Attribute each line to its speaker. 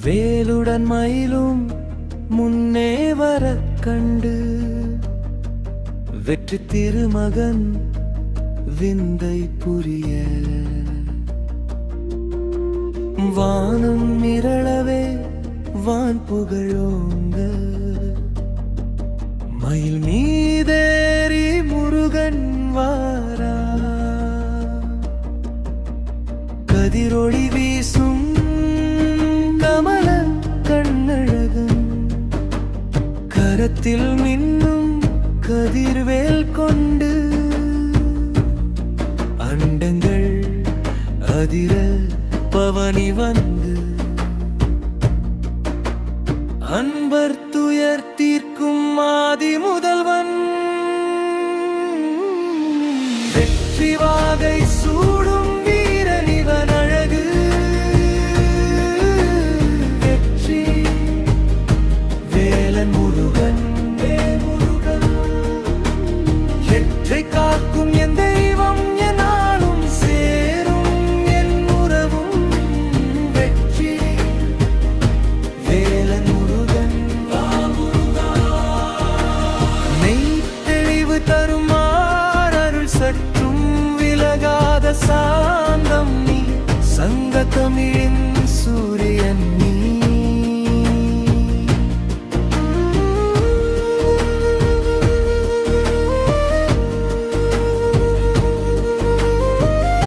Speaker 1: வேலுடன் மயிலும் முன்னே வர கண்டு வெற்றி திருமகன் விந்தை புரிய வானம் மிரளவே வான் புகழோங்க மயில் மீதேறி முருகன் வாரா கதிரொளி வீசும் கமல கண்ணழகன் கரத்தில் மின்னும் கதிர்வேல் கொண்டு அண்டங்கள் அதிர பவனி வந்து அன்பர் துயர் தீர்க்கும் ஆதி முதல்வன் வெற்றி வாகை சூடும் வீரன் இவன் அழகு வெற்றி வேலன் முருகன் வெற்றி காக்கும் என் தெய்வம் என்னாலும் சேரும் என் உறவும் வெற்றி வேலன் முருகன் மெய் தெளிவு தருமார் அருள் சற்றும் விலகாத சாந்தம் நீ சங்க தமிழின் சூரிய